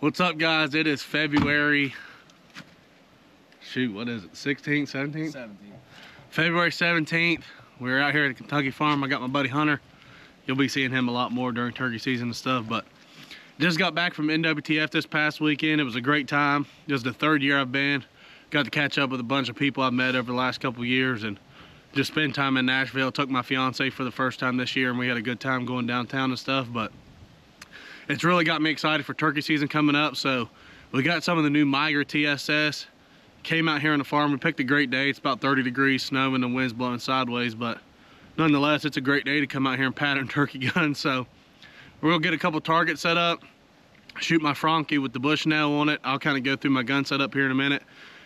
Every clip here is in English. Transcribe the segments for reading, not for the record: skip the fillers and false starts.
What's up, guys? It is February, what is it, 16th, 17th? 17th. February 17th. We're out here at a Kentucky farm. I got my buddy Hunter. You'll be seeing him a lot more during turkey season and stuff, but just got back from NWTF this past weekend. It was a great time. This is the third year I've been. Got to catch up with a bunch of people I've met over the last couple of years and just spend time in Nashville. Took my fiance for the first time this year and we had a good time going downtown and stuff, but it's really got me excited for turkey season coming up. So we got some of the new Migra TSS. Came out here on the farm. We picked a great day. It's about 30 degrees, snow, and the wind's blowing sideways, but nonetheless, it's a great day to come out here and pattern turkey guns. So we're gonna get a couple targets set up, shoot my Franke with the Bushnell on it. I'll kind of go through my gun setup here in a minute.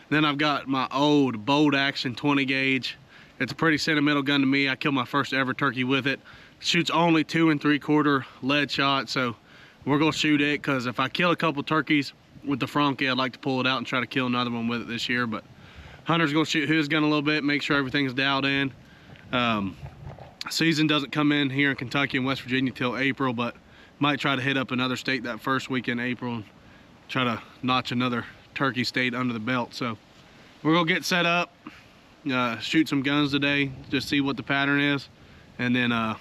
Then I've got my old bolt action 20 gauge. It's a pretty sentimental gun to me. I killed my first ever turkey with it. Shoots only 2 3/4 lead shot, so we're gonna shoot it because if I kill a couple turkeys with the Franke, I'd like to pull it out and try to kill another one with it this year. But Hunter's gonna shoot his gun a little bit, make sure everything's dialed in. Season doesn't come in here in Kentucky and West Virginia till April, but might try to hit up another state that first week in April and try to notch another turkey state under the belt. So we're gonna get set up, shoot some guns today, just see what the pattern is, and then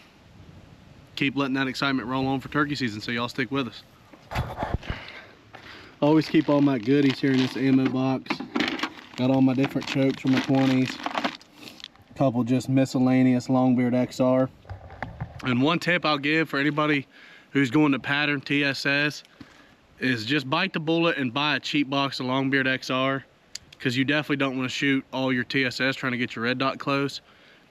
keep letting that excitement roll on for turkey season. So y'all stick with us. Always keep all my goodies here in this ammo box. Got all my different chokes from my 20s. A couple just miscellaneous Longbeard XR. And one tip I'll give for anybody who's going to pattern TSS is just bite the bullet and buy a cheap box of Longbeard XR, because you definitely don't want to shoot all your TSS trying to get your red dot close.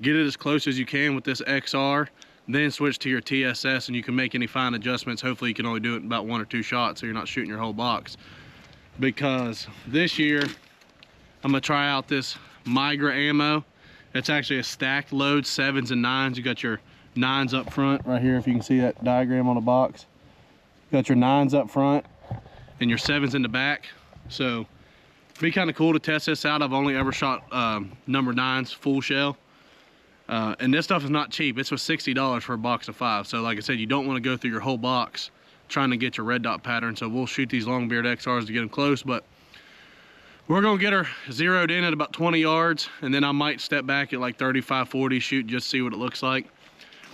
Get it as close as you can with this XR, then switch to your TSS and you can make any fine adjustments. Hopefully you can only do it in about 1 or 2 shots so you're not shooting your whole box. Because this year I'm gonna try out this Migra ammo. It's actually a stacked load, 7s and 9s. You got your 9s up front right here, if you can see that diagram on the box. You got your 9s up front and your 7s in the back. So it'd be kind of cool to test this out. I've only ever shot number 9s full shell. And this stuff is not cheap. It's for $60 for a box of 5. So like I said, you don't want to go through your whole box trying to get your red dot pattern. So we'll shoot these Longbeard XRs to get them close, but we're gonna get her zeroed in at about 20 yards, and then I might step back at like 35, 40, shoot just see what it looks like.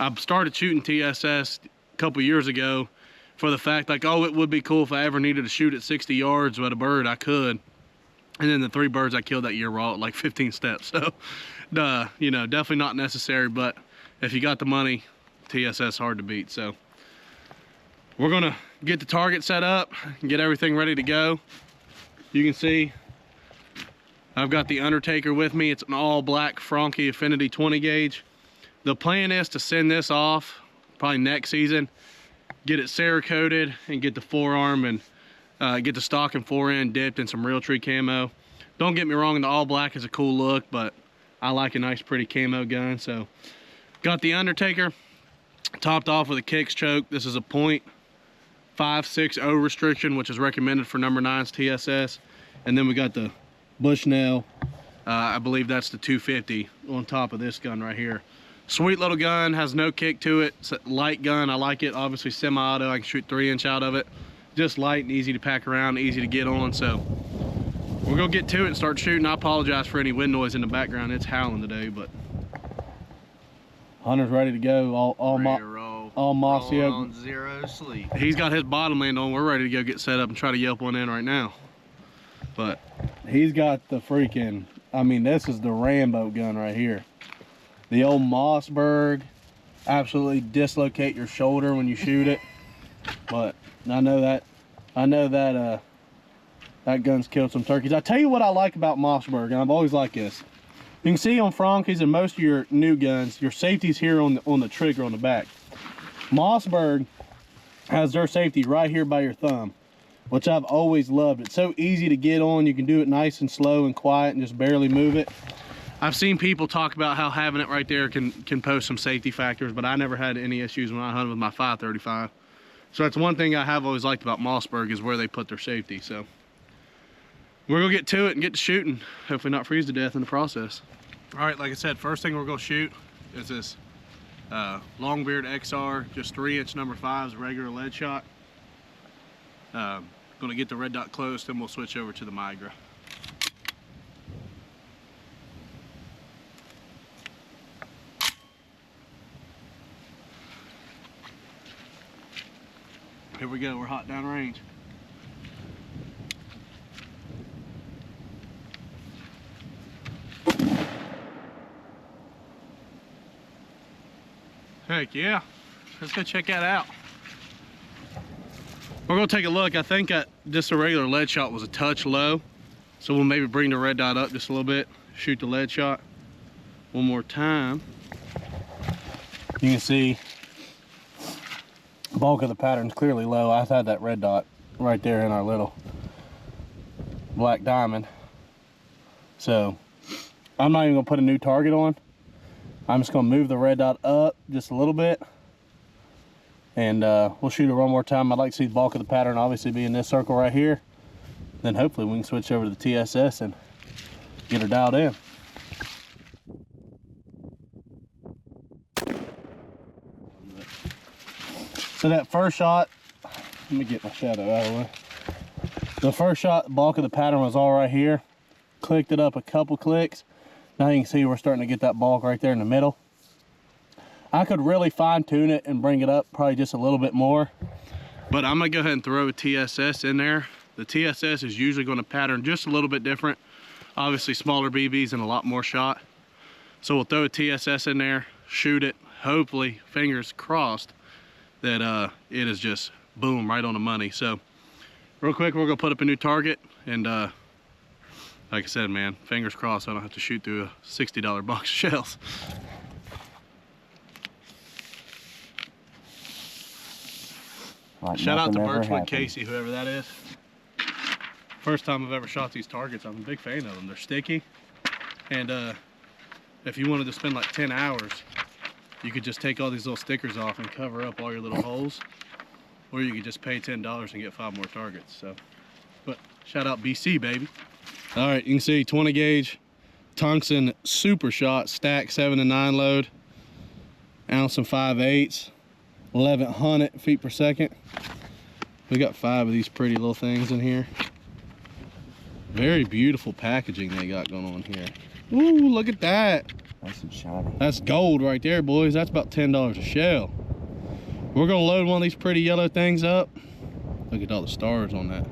I started shooting TSS a couple years ago for the fact like, oh, it would be cool if I ever needed to shoot at 60 yards with a bird, I could. And then the 3 birds I killed that year were all at like 15 steps. So, you know, definitely not necessary, but if you got the money, TSS hard to beat. So we're gonna get the target set up and get everything ready to go. You can see I've got the Undertaker with me. It's an all black Franke Affinity 20 gauge. The plan is to send this off probably next season, get it Cerakoted and get the forearm and get the stock and fore end dipped in some Realtree camo. Don't get me wrong, the all black is a cool look, but I like a nice pretty camo gun. So got the Undertaker topped off with a Kicks choke. This is a .560 restriction, which is recommended for number 9's TSS. And then we got the Bushnell, I believe that's the 250 on top of this gun right here. Sweet little gun, has no kick to it. It's a light gun, I like it. Obviously semi-auto, I can shoot 3-inch out of it. Just light and easy to pack around, easy to get on. So we're gonna get to it and start shooting. I apologize for any wind noise in the background. It's howling today, but Hunter's ready to go. All mossy up. On zero sleep. He's got his bottom land on. We're ready to go get set up and try to yelp one in right now. But he's got the freaking, I mean, this is the Rambo gun right here. The old Mossberg. Absolutely dislocate your shoulder when you shoot it. But I know that that gun's killed some turkeys. I tell you what I like about Mossberg, and I've always liked this. You can see on Frankes and most of your new guns, your safety's here on the trigger on the back. Mossberg has their safety right here by your thumb, which I've always loved. It's so easy to get on. You can do it nice and slow and quiet and just barely move it. I've seen people talk about how having it right there can pose some safety factors, but I never had any issues when I hunted with my 535. So that's one thing I have always liked about Mossberg, is where they put their safety. So we're gonna get to it and get to shooting. Hopefully not freeze to death in the process. All right, like I said, first thing we're gonna shoot is this Longbeard XR, just 3-inch number 5s, regular lead shot. Gonna get the red dot close, then we'll switch over to the Migra. Here we go, we're hot downrange. Heck yeah, let's go check that out. We're gonna take a look. I think just a regular lead shot was a touch low. So we'll maybe bring the red dot up just a little bit, shoot the lead shot one more time. You can see the bulk of the pattern's clearly low. I've had that red dot right there in our little black diamond. So I'm not even gonna put a new target on. I'm just gonna move the red dot up just a little bit, and we'll shoot it one more time. I'd like to see the bulk of the pattern obviously be in this circle right here. Then hopefully we can switch over to the TSS and get her dialed in. So that first shot, let me get my shadow out of the way. The first shot, the bulk of the pattern was all right here. Clicked it up a couple clicks. Now you can see we're starting to get that bulk right there in the middle. I could really fine tune it and bring it up probably just a little bit more. But I'm gonna go ahead and throw a TSS in there. The TSS is usually gonna pattern just a little bit different. Obviously smaller BBs and a lot more shot. So we'll throw a TSS in there, shoot it, hopefully, fingers crossed, that it is just boom, right on the money. So real quick, we're gonna put up a new target, and like I said, man, fingers crossed I don't have to shoot through a $60 box of shells. Like shout out to Birchwood happened. Casey, whoever that is. First time I've ever shot these targets. I'm a big fan of them. They're sticky, and if you wanted to spend like 10 hours, you could just take all these little stickers off and cover up all your little holes, or you could just pay $10 and get 5 more targets. So, but shout out BC, baby. All right, you can see 20 gauge tungsten super shot, stack 7 and 9 load, ounce and 5/8, 1100 feet per second. We got 5 of these pretty little things in here. Very beautiful packaging they got going on here. Ooh, look at that. That's some shiny. That's gold right there, boys. That's about $10 a shell. We're gonna load one of these pretty yellow things up. Look at all the stars on that.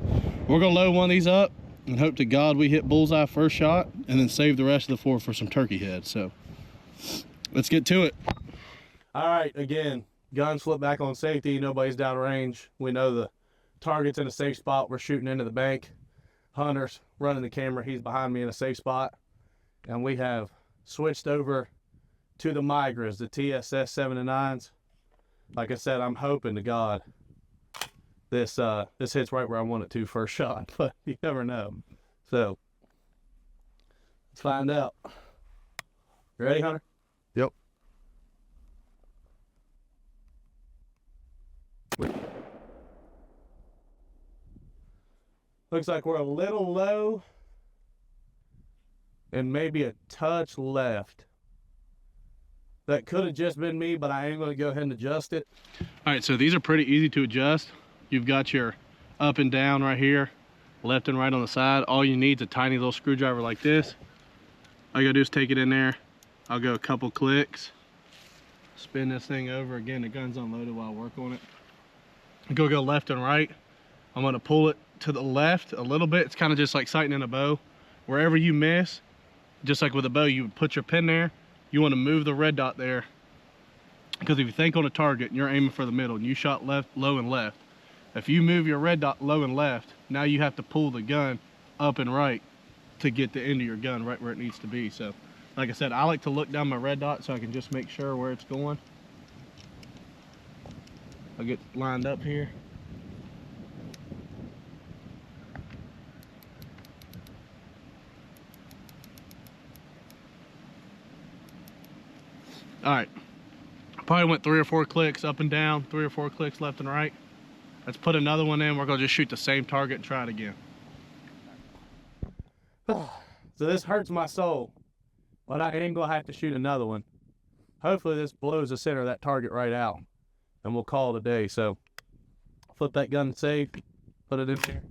We're gonna load one of these up and hope to God we hit bullseye first shot, and then save the rest of the 4 for some turkey heads. So let's get to it. All right, again, guns flip back on safety. Nobody's down range. We know the target's in a safe spot. We're shooting into the bank. Hunter's running the camera. He's behind me in a safe spot. And we have switched over to the Migras, the TSS 7 and 9s. Like I said, I'm hoping to God this hits right where I want it to first shot, but you never know. So let's find out. You ready, Hunter? Yep. Looks like we're a little low and maybe a touch left. That could have just been me, but I am going to go ahead and adjust it. All right, so these are pretty easy to adjust. You've got your up and down right here, left and right on the side. All you need is a tiny little screwdriver like this. All you gotta do is take it in there. I'll go a couple clicks, spin this thing over. Again, the gun's unloaded while I work on it. Go left and right. I'm gonna pull it to the left a little bit. It's kind of just like sighting in a bow. Wherever you miss, just like with a bow, you would put your pin there. You want to move the red dot there, because if you think on a target and you're aiming for the middle and you shot left, low and left, if you move your red dot low and left, now you have to pull the gun up and right to get the end of your gun right where it needs to be. So like I said, I like to look down my red dot so I can just make sure where it's going. I'll get lined up here. All right, probably went 3 or 4 clicks up and down, 3 or 4 clicks left and right. Let's put another one in. We're gonna just shoot the same target and try it again. So this hurts my soul, but I ain't gonna have to shoot another one. Hopefully this blows the center of that target right out, and we'll call it a day. So flip that gun safe, put it in there.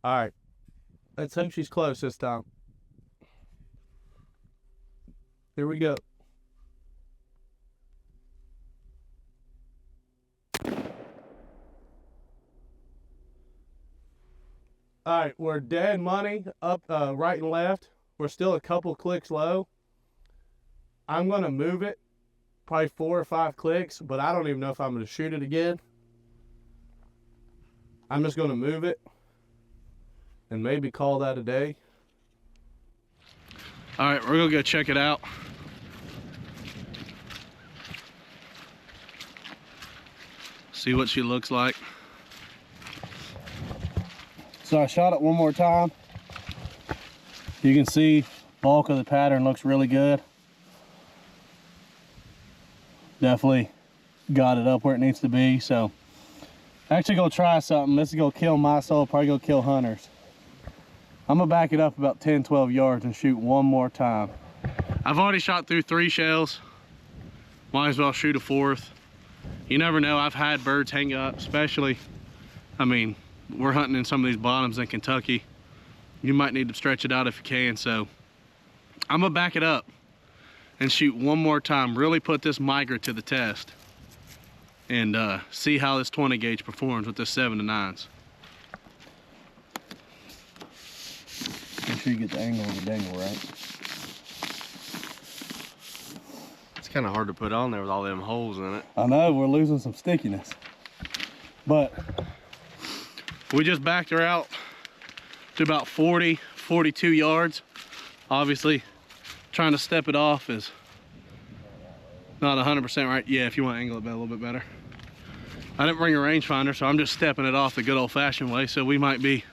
All right. Let's hope she's close this time. Here we go. All right, we're dead money up right and left. We're still a couple clicks low. I'm going to move it probably 4 or 5 clicks, but I don't even know if I'm going to shoot it again. I'm just going to move it and maybe call that a day. All right, we're going to go check it out. See what she looks like. So I shot it one more time. You can see bulk of the pattern looks really good. Definitely got it up where it needs to be. So actually gonna try something. This is gonna kill my soul, probably gonna kill Hunter's. I'm gonna back it up about 10, 12 yards and shoot one more time. I've already shot through 3 shells. Might as well shoot a 4th. You never know, I've had birds hang up, especially, I mean, we're hunting in some of these bottoms in Kentucky. You might need to stretch it out if you can, so I'm gonna back it up and shoot one more time, really put this Migra to the test and see how this 20 gauge performs with this 7 to 9s. Make sure you get the angle of the dangle right. It's kind of hard to put on there with all them holes in it. I know, we're losing some stickiness, but we just backed her out to about 40, 42 yards. Obviously, trying to step it off is not 100% right. Yeah, if you want to angle it a little bit better. I didn't bring a rangefinder, so I'm just stepping it off the good old-fashioned way, so we might be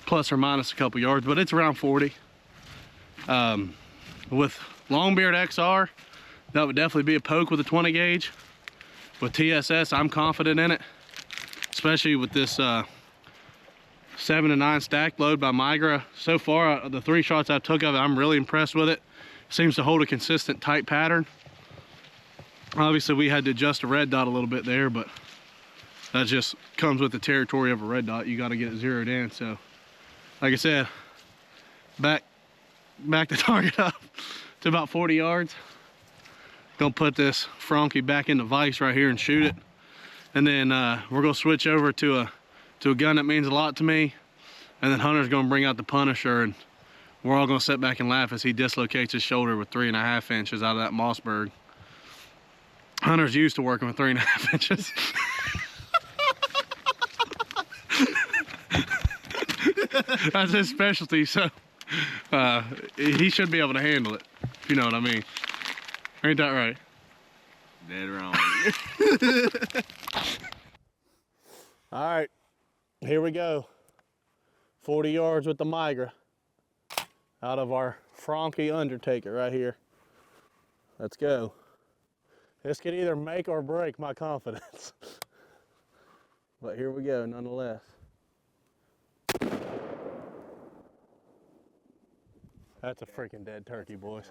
plus or minus a couple yards, but it's around 40. With Longbeard XR, that would definitely be a poke with a 20 gauge. With TSS, I'm confident in it, especially with this 7 to 9 stack load by Migra. So far, the 3 shots I took of it, I'm really impressed with it. Seems to hold a consistent tight pattern. Obviously, we had to adjust the red dot a little bit there, but that just comes with the territory of a red dot. You got to get it zeroed in. So, like I said, back the target up to about 40 yards. Gonna put this Frankie back in the vise right here and shoot it. And then we're gonna switch over to a gun that means a lot to me. And then Hunter's gonna bring out the Punisher, and we're all gonna sit back and laugh as he dislocates his shoulder with 3.5 inches out of that Mossberg. Hunter's used to working with 3.5 inches. That's his specialty, so he should be able to handle it, if you know what I mean. Ain't that right? Dead wrong. All right, here we go. 40 yards with the Migra out of our Frankie Undertaker right here. Let's go. This could either make or break my confidence. But here we go nonetheless. That's a freaking dead turkey, boys.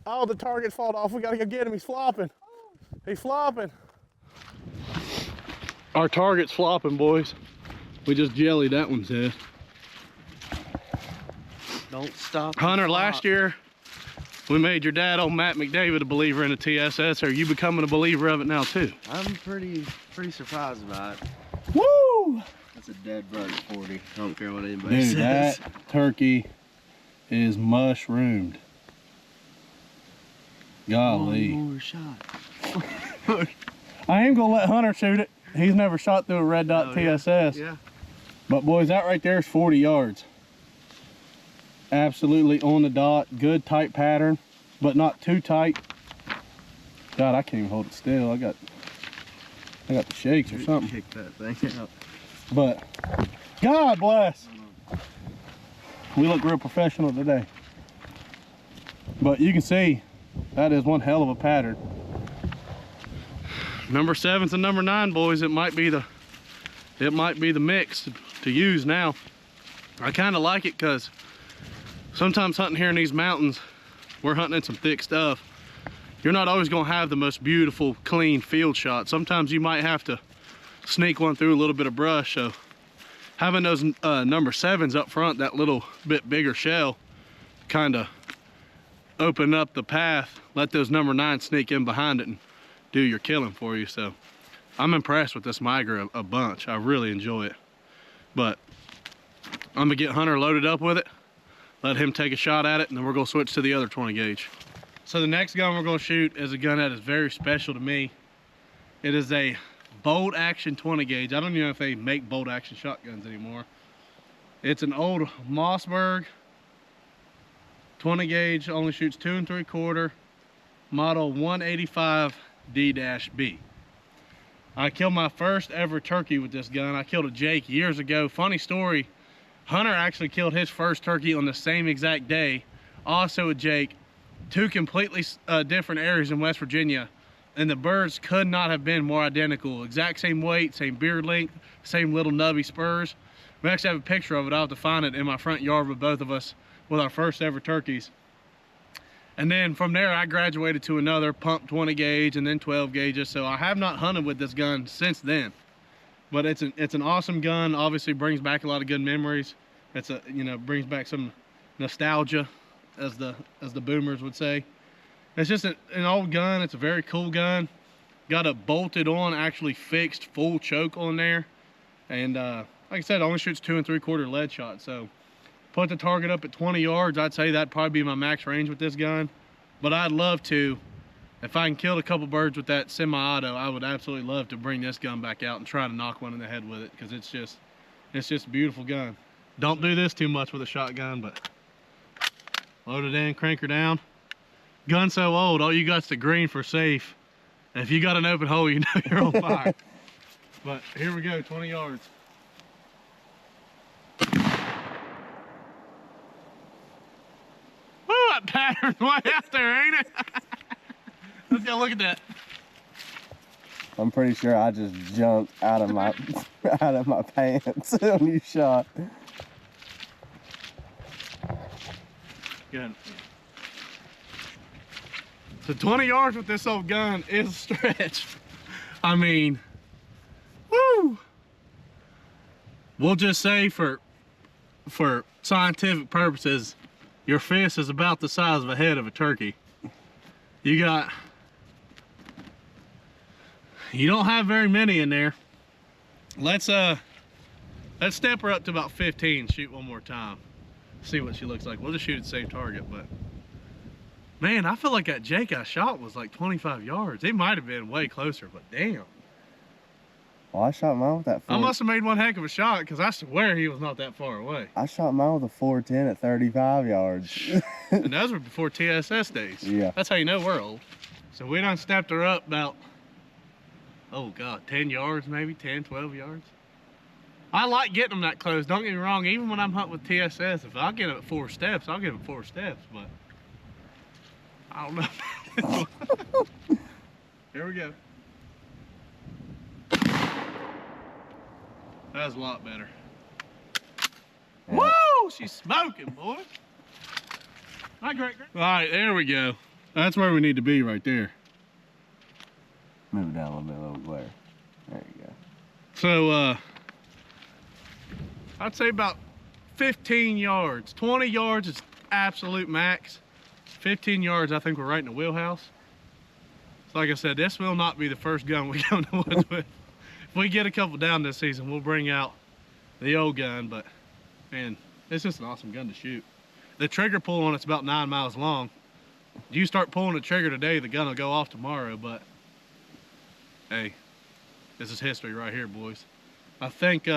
Oh, the target's falling off. We gotta go get him. He's flopping. He's flopping. Our target's flopping, boys. We just jellied that one's head. Don't stop. Hunter, last year, we made your dad, old Matt McDavid, a believer in the TSS. Are you becoming a believer of it now, too? I'm pretty surprised about it. Woo! That's a dead bird at 40. I don't care what anybody Dude, says. that turkey is mushroomed. Golly. One more shot. I am gonna let Hunter shoot it. He's never shot through a red dot TSS. Yeah. But boys, that right there is 40 yards. Absolutely on the dot. Good tight pattern, but not too tight. God, I can't even hold it still. I got the shakes or something. Kick that thing out. But God bless. We look real professional today. But you can see that is one hell of a pattern. Number 7's and number 9, boys. It might be the mix to use now. I kind of like it because sometimes hunting here in these mountains, we're hunting in some thick stuff. You're not always gonna have the most beautiful, clean field shot. Sometimes you might have to sneak one through a little bit of brush. So having those number 7s up front, that little bit bigger shell, kind of open up the path, let those number 9s sneak in behind it and do your killing for you. So I'm impressed with this Migra a bunch. I really enjoy it. But I'm gonna get Hunter loaded up with it, let him take a shot at it, and then we're gonna switch to the other 20 gauge. So the next gun we're gonna shoot is a gun that is very special to me. It is a bolt action 20 gauge. I don't even know if they make bolt action shotguns anymore. It's an old Mossberg 20 gauge, only shoots 2 3/4, model 185D-B. I killed my first ever turkey with this gun. I killed a Jake years ago. Funny story, Hunter actually killed his first turkey on the same exact day. Also a Jake, 2 completely different areas in West Virginia, and the birds could not have been more identical. Exact same weight, same beard length, same little nubby spurs. We actually have a picture of it. I'll have to find it in my front yard with both of us with our first ever turkeys. And then from there, I graduated to another pump 20 gauge and then 12 gauges. So I have not hunted with this gun since then. But it's an awesome gun. Obviously brings back a lot of good memories. It's a, you know, brings back some nostalgia, as the boomers would say. It's just an old gun. It's a very cool gun. Got a bolted on, actually fixed full choke on there. And like I said, it only shoots 2 3/4 lead shot. So put the target up at 20 yards. I'd say that'd probably be my max range with this gun. But I'd love to, if I can kill a couple birds with that semi-auto, I would absolutely love to bring this gun back out and try to knock one in the head with it, because it's just a beautiful gun. Don't do this too much with a shotgun, but load it in, crank her down. Gun so old, all you got's the green for safe. And if you got an open hole, you know you're on fire. But here we go, 20 yards. Woo, that pattern's way out there, ain't it? Let's go look at that. I'm pretty sure I just jumped out of my pants when you shot. Good. So 20 yards with this old gun is a stretch. I mean, woo! We'll just say for scientific purposes, your fist is about the size of a head of a turkey. You don't have very many in there. Let's step her up to about 15, shoot one more time. See what she looks like. We'll just shoot at the same target, but man, I feel like that Jake I shot was like 25 yards. It might have been way closer, but damn. Well, I shot mine with that 4. I must have made one heck of a shot, because I swear he was not that far away. I shot mine with a 410 at 35 yards. And those were before TSS days. Yeah. That's how you know we're old. So we done stepped her up about, oh God, 10 yards maybe, 10, 12 yards. I like getting them that close, don't get me wrong. Even when I'm hunting with TSS, if I get them at 4 steps, I'll get them 4 steps, but I don't know. Here we go. That was a lot better. Yeah. Woo! She's smoking, boy. Hi, great. All right, there we go. That's where we need to be right there. Move down a little bit, glare. There you go. So, I'd say about 15 yards. 20 yards is absolute max. 15 yards, I think we're right in the wheelhouse. So like I said, this will not be the first gun we go in the woods with. If we get a couple down this season, we'll bring out the old gun, but man, it's just an awesome gun to shoot. The trigger pull on it's about 9 miles long. You start pulling the trigger today, the gun will go off tomorrow, but hey, this is history right here, boys. I think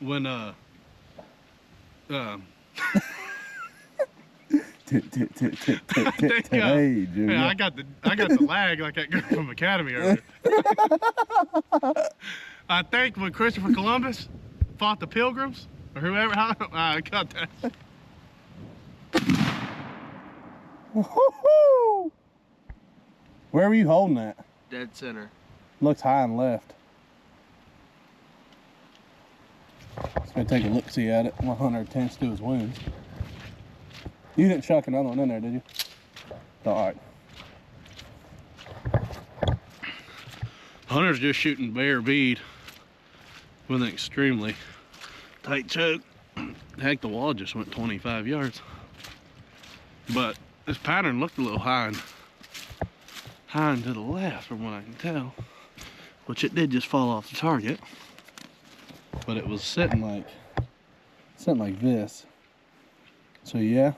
when Hey, Junior. yeah, I got the lag like that girl from Academy earlier. I think when Christopher Columbus fought the Pilgrims, or whoever, I got that. Woohoo! Where were you holding that? Dead center. Looks high and left. Just gonna take a look-see at it. 100 tends to his wounds. You didn't chuck another one in there, did you? All right. Hunter's just shooting bare bead. with an extremely tight choke. Heck, the wall just went 25 yards. But this pattern looked a little high and to the left from what I can tell. Which it did just fall off the target. But it was sitting like this. So yeah.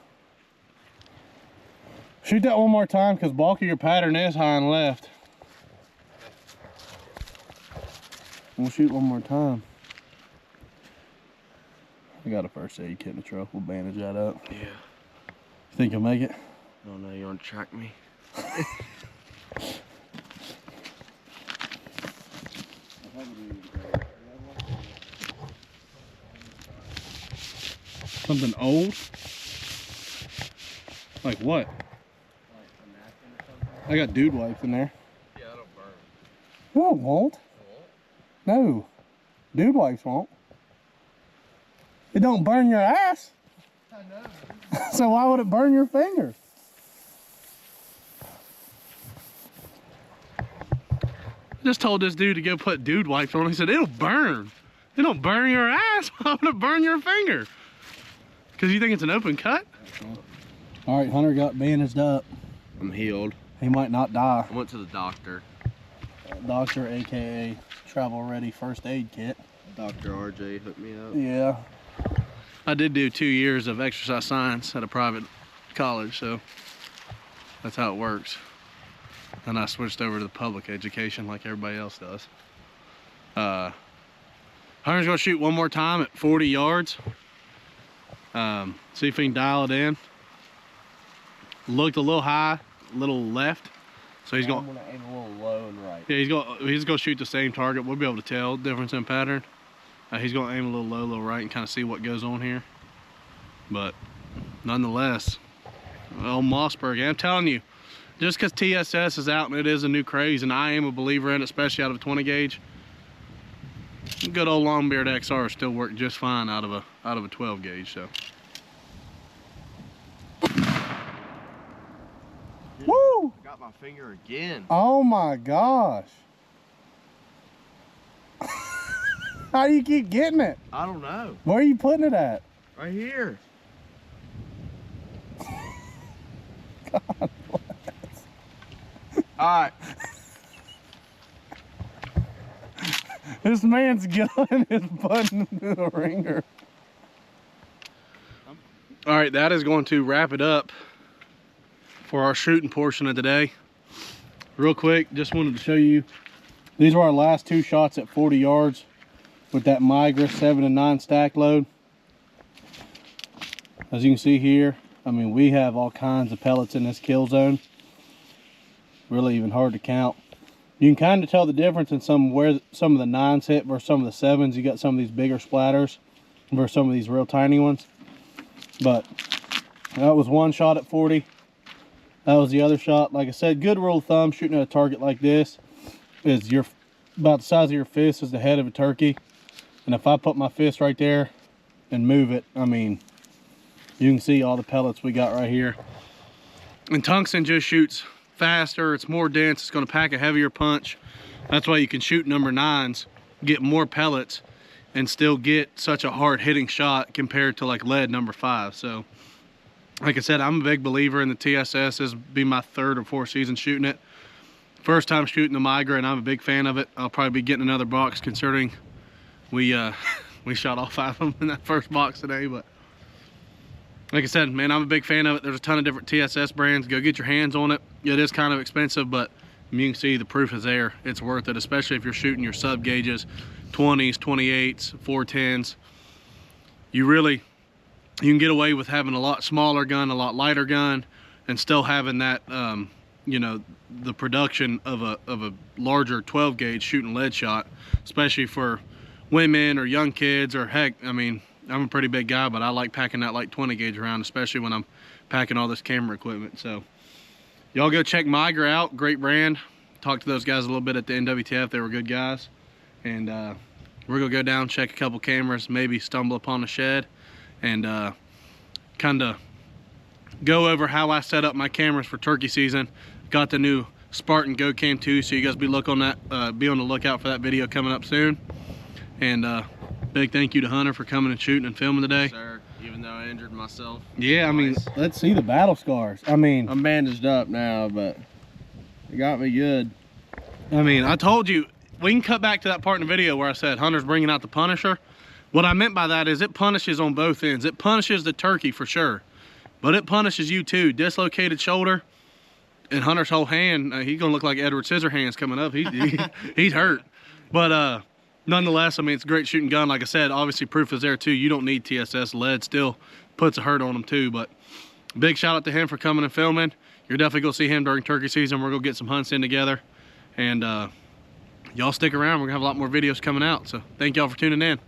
Shoot that one more time because bulk of your pattern is high and left. We'll shoot one more time. I got a first aid kit in the truck. We'll bandage that up. Yeah. You think you'll make it? I don't know. You want to track me? Something old? Like what? I got dude wipes in there. Yeah, it'll burn. No, it won't. No. Dude wipes won't. It don't burn your ass. I know. So why would it burn your finger? I just told this dude to go put dude wipes on. He said, it'll burn. It'll burn your ass. Why would it burn your finger? Because you think it's an open cut? All right, Hunter got bandaged up. I'm healed. He might not die. I went to the doctor. Doctor, AKA travel ready first aid kit. Dr. RJ hooked me up. Yeah. I did do 2 years of exercise science at a private college, so that's how it works. And I switched over to the public education like everybody else does. Hunter's gonna shoot one more time at 40 yards. See if we can dial it in. Looked a little high, a little left. So he's going. I'm gonna aim a little low and right. Yeah, he's gonna shoot the same target. We'll be able to tell difference in pattern. He's gonna aim a little low, a little right, and kind of see what goes on here. But nonetheless, old Mossberg, I'm telling you, just because TSS is out and it is a new craze, and I am a believer in it, especially out of a 20 gauge, good old Longbeard XR still work just fine out of a 12 gauge. So. Woo! I got my finger again. Oh my gosh. How do you keep getting it? I don't know. Where are you putting it at? Right here. God. Alright. This man's gun is buttoned into the ringer. All right, that is going to wrap it up for our shooting portion of the day. Real quick, just wanted to show you, these were our last 2 shots at 40 yards with that Migra 7 and 9 stack load. As you can see here, I mean, we have all kinds of pellets in this kill zone. Really even hard to count. You can kind of tell the difference in where some of the 9s hit versus some of the 7s. You got some of these bigger splatters versus some of these real tiny ones. But that was one shot at 40. That was the other shot. Like I said, good rule of thumb shooting at a target like this is about the size of your fist is the head of a turkey. And if I put my fist right there and move it, I mean, you can see all the pellets we got right here. And tungsten just shoots faster, it's more dense, it's going to pack a heavier punch. That's why you can shoot number 9s, get more pellets, and still get such a hard hitting shot compared to like lead number 5. So like I said, I'm a big believer in the TSS. This will be my 3rd or 4th season shooting it. First time shooting the Migra, and I'm a big fan of it. I'll probably be getting another box considering we shot all 5 of them in that first box today. But like I said, man, I'm a big fan of it. There's a ton of different TSS brands. Go get your hands on it. It is kind of expensive, but you can see the proof is there. It's worth it, especially if you're shooting your sub gauges, 20s, 28s, 410s. You can get away with having a lot smaller gun, a lot lighter gun, and still having that, you know, the production of a larger 12 gauge shooting lead shot, especially for women or young kids, or heck, I mean, I'm a pretty big guy, but I like packing that like 20 gauge around, especially when I'm packing all this camera equipment. So y'all go check Migra out, great brand. Talked to those guys a little bit at the NWTF. They were good guys. And we're gonna go down, check a couple cameras, maybe stumble upon a shed, and kind of go over how I set up my cameras for turkey season. Got the new Spartan Go Cam 2, so you guys be on the lookout for that video coming up soon. And big thank you to Hunter for coming and shooting and filming today. Sir, even though I injured myself. Yeah, I mean, twice. let's see the battle scars. I mean, I'm bandaged up now, but it got me good. I told you, we can cut back to that part in the video where I said Hunter's bringing out the Punisher. What I meant by that is it punishes on both ends. It punishes the turkey for sure, but it punishes you too. Dislocated shoulder and Hunter's whole hand, he's gonna look like Edward Scissorhands coming up. He's hurt. But nonetheless, I mean, it's a great shooting gun. Like I said, obviously proof is there too. You don't need TSS. Lead still puts a hurt on them too. But big shout out to him for coming and filming. You're definitely gonna see him during turkey season. We're gonna get some hunts in together. And y'all stick around. We're gonna have a lot more videos coming out. So thank y'all for tuning in.